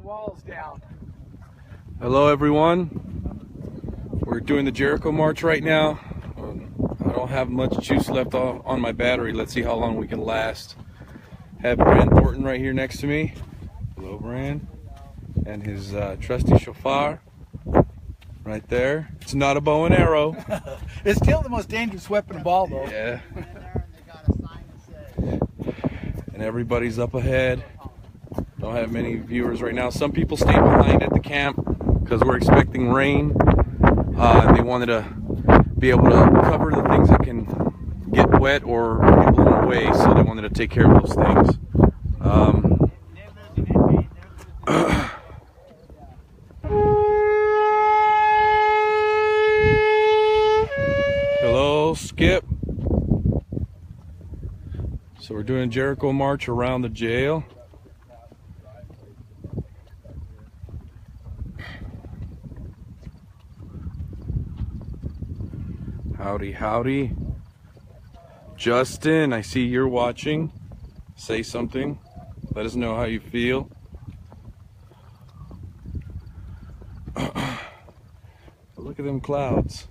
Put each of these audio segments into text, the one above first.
walls down. Hello everyone. We're doing the Jericho march right now. I don't have much juice left on my battery. Let's see how long we can last. Have Brand Thornton right here next to me. Hello Brand. And his trusty shofar right there. It's not a bow and arrow. It's still the most dangerous weapon of all though. Yeah. And everybody's up ahead. Don't have many viewers right now. Some people stayed behind at the camp because we're expecting rain. And they wanted to be able to cover the things that can get wet or get blown away, so they wanted to take care of those things. Hello, Skip. So we're doing a Jericho march around the jail. Howdy, howdy. Justin, I see you're watching. Say something. Let us know how you feel. Look at them clouds.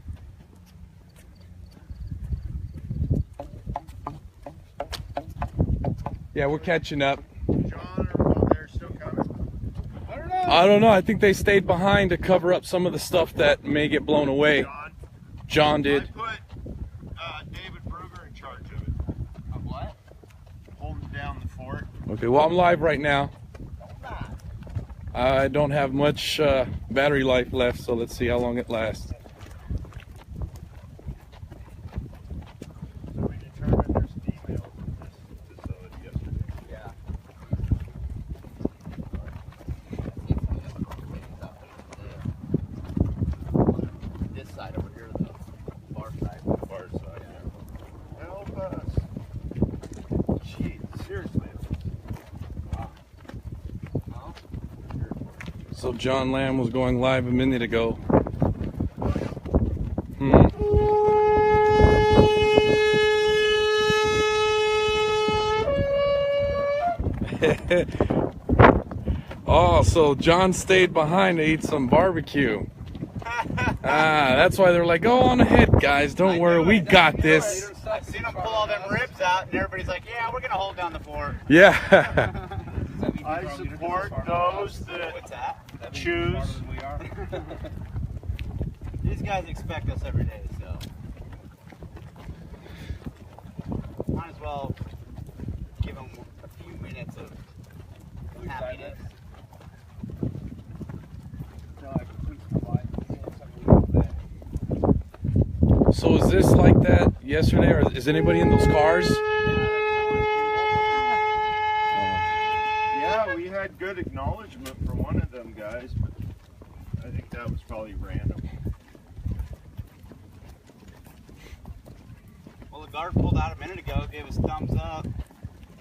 Yeah, we're catching up. John, or they're still coming? I don't know. I don't know. I think they stayed behind to cover up some of the stuff that may get blown away. John did. I put David Bruger in charge of it. Of what? Holding down the fort. Okay, well, I'm live right now. I don't have much battery life left, so let's see how long it lasts. So we determined there's an email from this facility yesterday. Yeah. This side over here, the far side. The far side, yeah. Help us. Jeez, seriously. So John Lamb was going live a minute ago. Oh, so John stayed behind to eat some barbecue. That's why they're like, go on ahead, guys. Don't worry, we got this. I seen them pull all them ribs out, and everybody's like, yeah, we're going to hold down the fort. Yeah. I support those that choose. These guys expect us every day, so might as well give them a few minutes of happiness. So is this like that yesterday, or is anybody in those cars? Yeah, we had good acknowledgement for one of them guys, but I think that was probably random. Well, the guard pulled out a minute ago, gave us thumbs up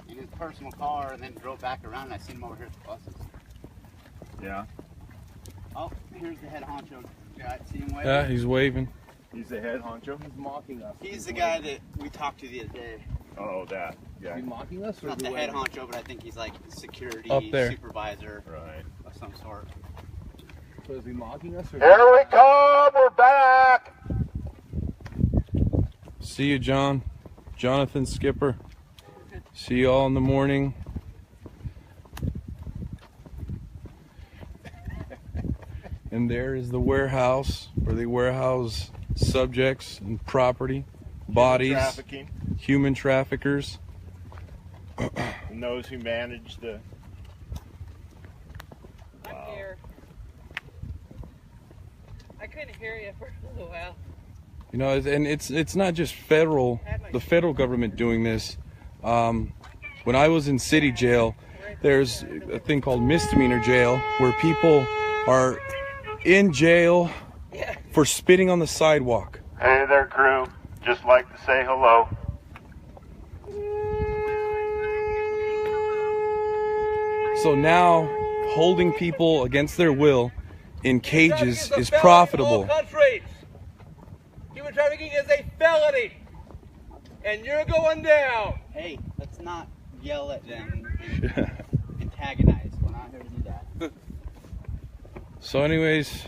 in his personal car, and then drove back around, and I seen him over here at the buses. Yeah. Oh, here's the head honcho guy. See him waving? Yeah, he's waving. He's the head honcho? He's mocking us. He's the guy that we talked to the other day. Oh, that. Yeah. Is he mocking us? Or Not is he the head waving? honcho, but I think he's like security Up there. supervisor Right. of some sort. So is he mocking us? Or Here we come! We're back! See you, John. Jonathan, Skipper. See you all in the morning. And there is the warehouse where they warehouse subjects and property, bodies, Trafficking. human traffickers. And those who manage the... I'm here. I couldn't hear you for a little while. You know, and it's not just the federal government doing this. When I was in city jail, there's a thing called misdemeanor jail where people are in jail for spitting on the sidewalk. Hey there, crew. Just like to say hello. So now holding people against their will in cages is profitable. Countries. Human trafficking is a felony, and you're going down. Hey, let's not yell at them and antagonize. We're not here to do that. So anyways,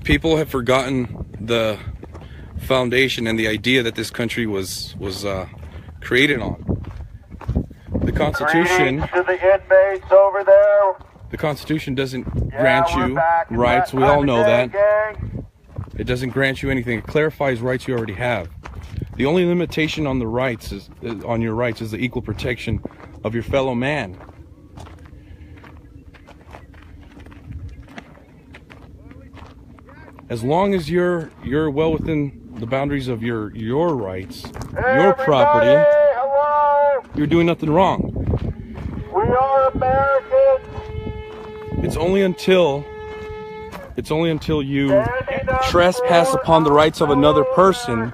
people have forgotten the foundation and the idea that this country was created on. The Constitution. To the inmates over there. The Constitution doesn't grant you rights. We all know that. It doesn't grant you anything. It clarifies rights you already have. The only limitation on the rights is the equal protection of your fellow man. As long as you're well within the boundaries of your rights, your property, you're doing nothing wrong. We are Americans. It's only until you trespass upon the rights of another person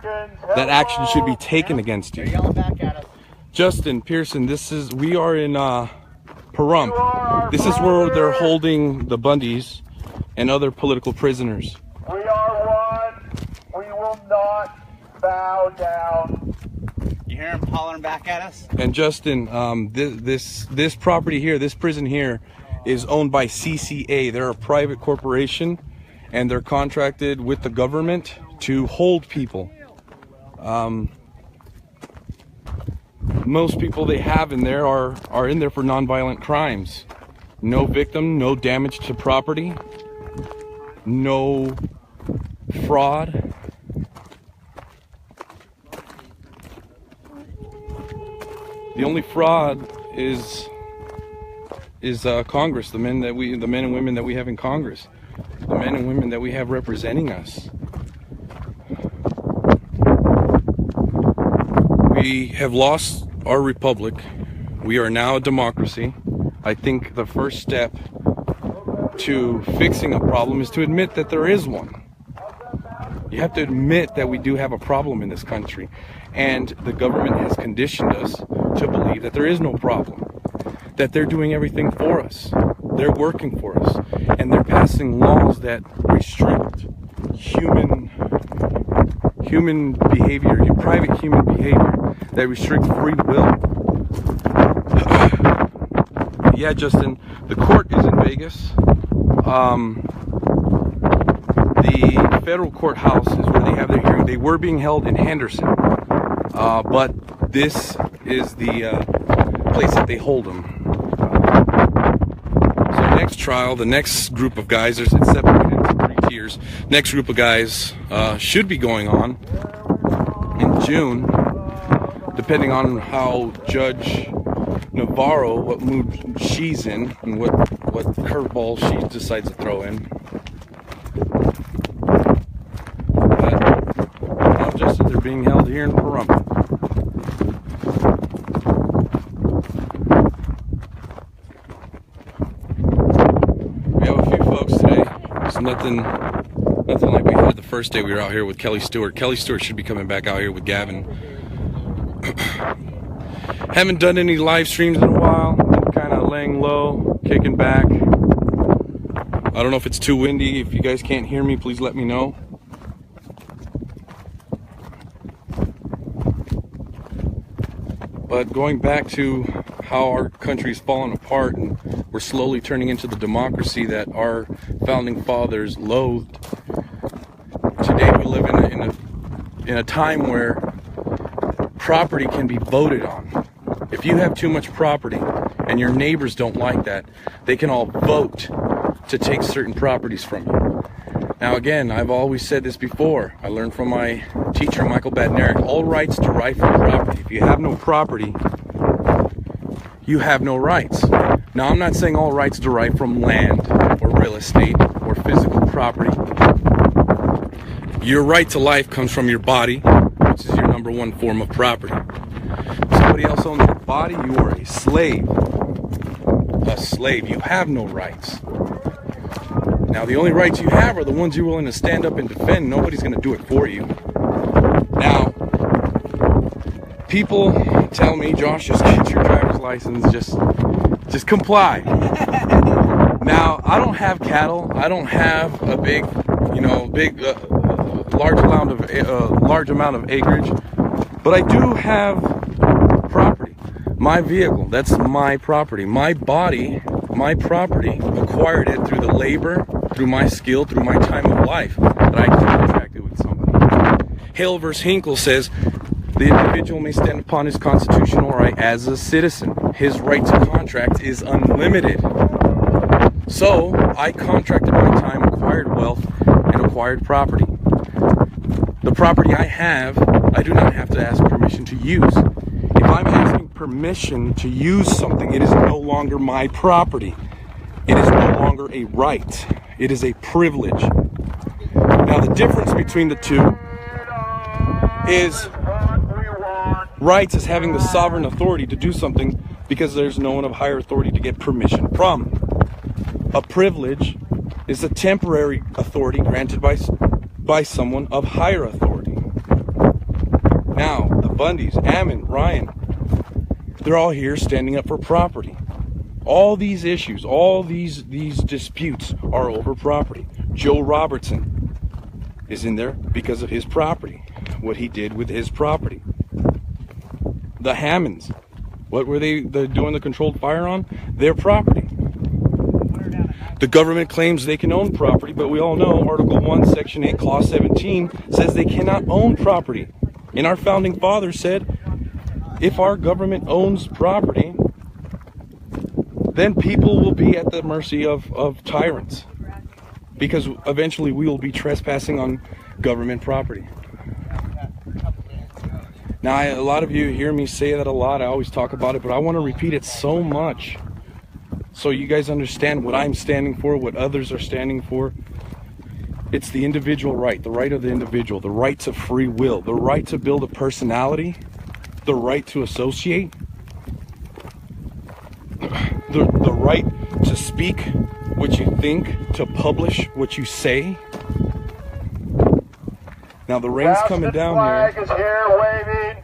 that action should be taken against you. They're yelling back at us. Justin Pearson, we are in Pahrump. This is where they're holding the Bundys and other political prisoners. We are one. We will not bow down. You hear them hollering back at us? And Justin, this property here, this prison here, is owned by CCA. They're a private corporation, and they're contracted with the government to hold people. Most people they have in there are in there for nonviolent crimes. No victim, no damage to property, no fraud. The only fraud is Congress, the men and women that we have in Congress, the men and women that we have representing us. We have lost our republic. We are now a democracy. I think the first step to fixing a problem is to admit that there is one. You have to admit that we do have a problem in this country, and the government has conditioned us to believe that there is no problem, that they're doing everything for us, they're working for us, and they're passing laws that restrict human behavior, private human behavior, that restrict free will. Yeah, Justin, the court is in Vegas. The federal courthouse is where they have their hearing. They were being held in Henderson, but this is the place that they hold them. So next trial, the next group of guys, it's separated into 3 tiers. Next group of guys should be going on in June, depending on how Judge Navarro, what mood she's in, and what curveball she decides to throw in. But now just as they're being held here in Pahrump. We have a few folks today. It's nothing like we had the first day we were out here with Kelly Stewart. Kelly Stewart should be coming back out here with Gavin. Haven't done any live streams in a while. Been kind of laying low, kicking back. I don't know if it's too windy. If you guys can't hear me, please let me know. But going back to how our country's fallen apart and we're slowly turning into the democracy that our founding fathers loathed. Today we live in a time where property can be voted on. If you have too much property and your neighbors don't like that, they can all vote to take certain properties from you. Now again, I've always said this before. I learned from my teacher, Michael Badnarik, all rights derive from property. If you have no property, you have no rights. Now I'm not saying all rights derive from land or real estate or physical property. Your right to life comes from your body, which is your #1 form of property. If somebody else owns your body, you are a slave. A slave. You have no rights. Now the only rights you have are the ones you're willing to stand up and defend. Nobody's going to do it for you. Now, people tell me, Josh, just get your driver's license, just comply. Now, I don't have cattle. I don't have a large amount of acreage, but I do have property. My vehicle, that's my property. My body my property, acquired it through the labor, through my skill, through my time of life that I contracted with somebody. Hale versus Hinkle says the individual may stand upon his constitutional right as a citizen. His right to contract is unlimited. So I contracted my time, acquired wealth, and acquired property. The property I have, I do not have to ask permission to use. If I'm asking permission to use something, it is no longer my property. It is no longer a right. It is a privilege. Now the difference between the two is rights is having the sovereign authority to do something because there's no one of higher authority to get permission from. A privilege is a temporary authority granted by someone of higher authority. Now, the Bundys, Ammon, Ryan, they're all here standing up for property. All these issues, all these disputes are over property. Joe Robertson is in there because of his property, what he did with his property. The Hammonds, what were they doing the controlled fire on? Their property. The government claims they can own property, but we all know Article 1, Section 8, Clause 17 says they cannot own property. And our founding fathers said, if our government owns property, then people will be at the mercy of tyrants. Because eventually we will be trespassing on government property. Now, a lot of you hear me say that a lot. I always talk about it, but I want to repeat it so much so you guys understand what I'm standing for, what others are standing for. It's the individual right, the right of the individual, the right to free will, the right to build a personality, the right to associate, the right to speak what you think, to publish what you say. Now the rain's coming down flag here. Is here waving,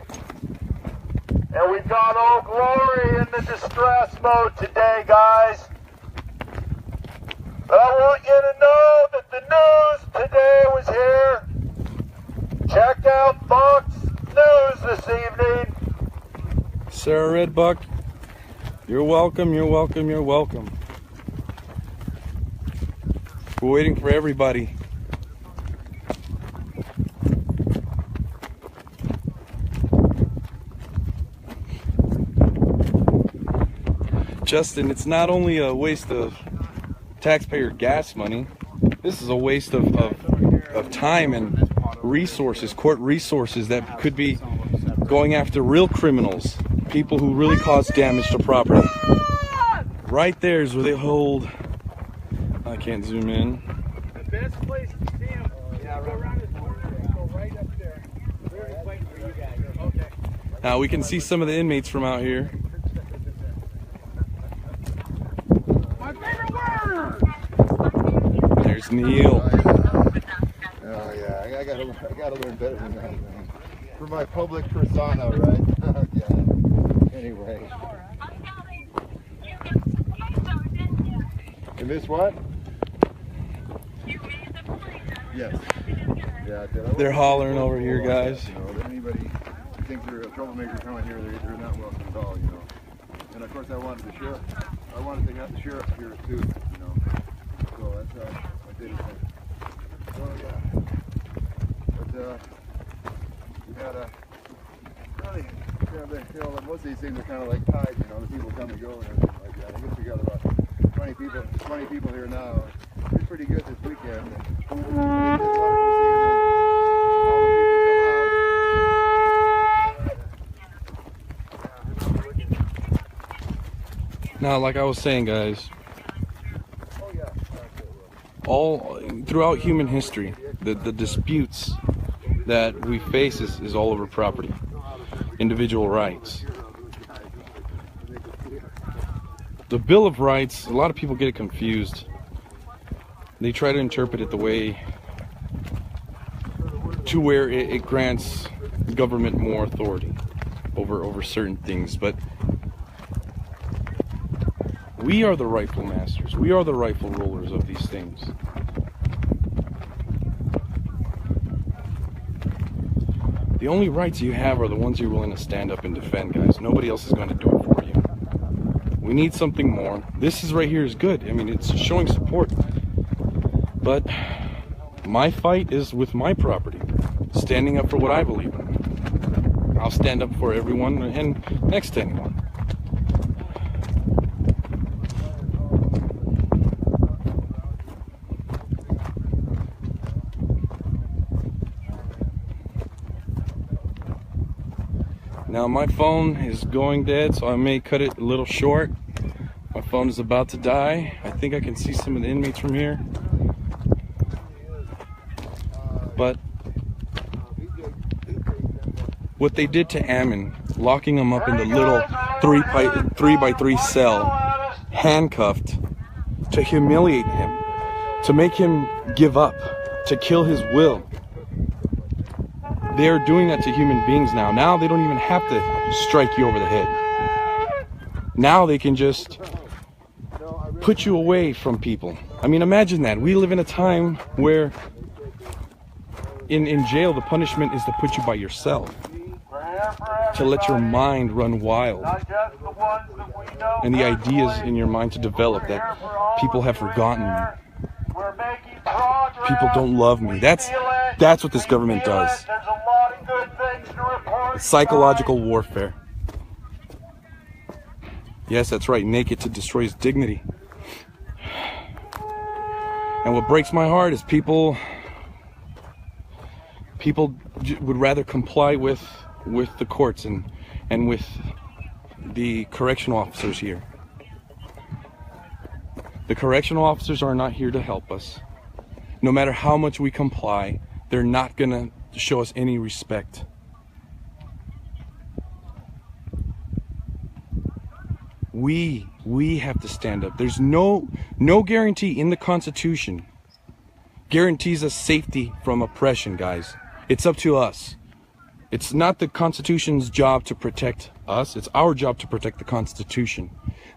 and we've got Old Glory in the distress mode today, guys. But I want you to know that the news today was here. Check out Fox News this evening. Sarah Redbuck, you're welcome, you're welcome, you're welcome. We're waiting for everybody. Justin, it's not only a waste of taxpayer gas money, this is a waste of time and resources, court resources that could be going after real criminals, people who really cause damage to property. Right there is where they hold, I can't zoom in. The best place to see him, go around this corner, go right up there. We're just waiting for you guys. Okay. Now we can see some of the inmates from out here. There's Neil. Oh yeah, I gotta learn better than that, man. For my public persona, right? Yeah. Anyway. And this what? Yes. Yeah. They're hollering over here, guys. You know, anybody who thinks they're a troublemaker coming here, they're not welcome at all. You know. And of course, I wanted to have the sheriff here too. You know. So that's I did it. So yeah. But we had a really, you know, most of these things are kind of like tides. You know, the people come and go and everything like that. I guess we got about 20 people here now. It's pretty good this weekend. Now, like I was saying, guys, all throughout human history, the disputes that we face is all over property, individual rights. The Bill of Rights, a lot of people get it confused. They try to interpret it the way to where it grants the government more authority over certain things, but we are the rightful masters. We are the rightful rulers of these things. The only rights you have are the ones you're willing to stand up and defend, guys. Nobody else is going to do it for you. We need something more. This is right here is good. I mean, it's showing support. But my fight is with my property, standing up for what I believe in. I'll stand up for everyone and next to anyone. Now my phone is going dead, so I may cut it a little short. My phone is about to die. I think I can see some of the inmates from here. But what they did to Ammon, locking him up in the little 3x3 cell, handcuffed, to humiliate him, to make him give up, to kill his will. They're doing that to human beings now. Now they don't even have to strike you over the head. Now they can just put you away from people. I mean, imagine that. We live in a time where in jail the punishment is to put you by yourself, to let your mind run wild, and the ideas in your mind to develop that people have forgotten me. People don't love me. That's what this government does. Psychological warfare. Yes, that's right. Naked to destroy his dignity. And what breaks my heart is people would rather comply with the courts and with the correctional officers here. The correctional officers are not here to help us. No matter how much we comply, they're not gonna show us any respect. We have to stand up. There's no guarantee in the Constitution guarantees us safety from oppression, guys. It's up to us. It's not the Constitution's job to protect us. It's our job to protect the Constitution.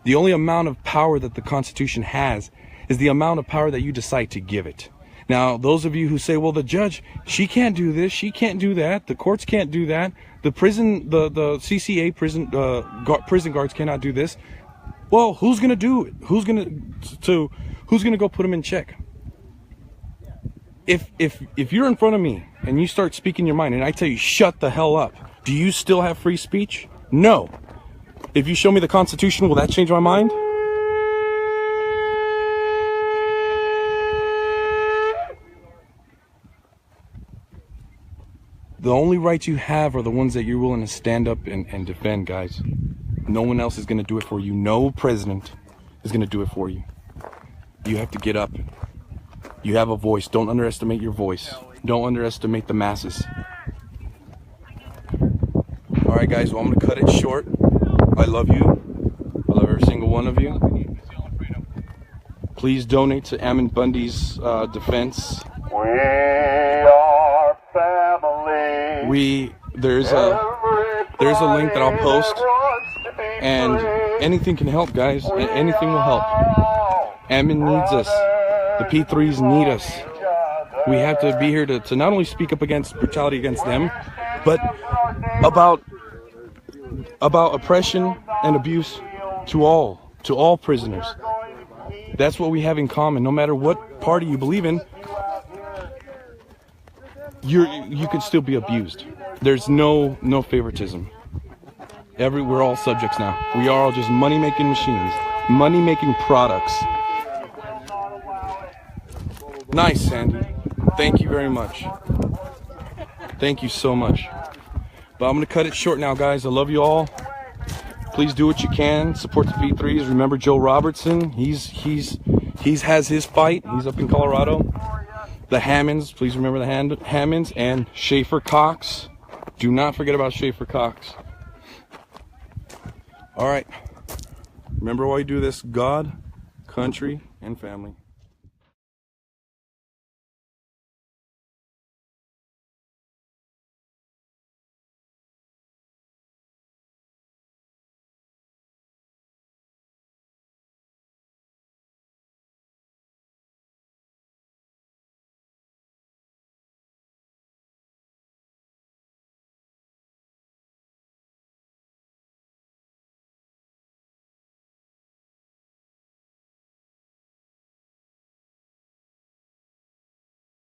The only amount of power that the Constitution has is the amount of power that you decide to give it. Now, those of you who say, well, the judge, she can't do this, she can't do that, the courts can't do that, the CCA prison guards cannot do this. Well, who's gonna do it? Who's gonna go put them in check? If you're in front of me and you start speaking your mind and I tell you shut the hell up, do you still have free speech? No. If you show me the Constitution, will that change my mind? The only rights you have are the ones that you're willing to stand up and defend, guys. No one else is going to do it for you. No president is going to do it for you. You have to get up. You have a voice. Don't underestimate your voice. Don't underestimate the masses. All right, guys. Well, I'm going to cut it short. I love you. I love every single one of you. Please donate to Ammon Bundy's defense. We are family. There's a link that I'll post, and anything can help, guys. Anything will help. Ammon needs us. The P3s need us. We have to be here to not only speak up against brutality against them, but about oppression and abuse to all prisoners. That's what we have in common. No matter what party you believe in, you can still be abused. There's no favoritism. We're all subjects now. We are all just money-making machines, money-making products. Nice, Sandy. Thank you very much. Thank you so much. But I'm gonna cut it short now, guys. I love you all. Please do what you can. Support the P3s. Remember Joe Robertson. He has his fight. He's up in Colorado. The Hammonds. Please remember the Hammonds and Schaefer Cox. Do not forget about Schaefer Cox. All right. Remember why you do this: God, country, and family.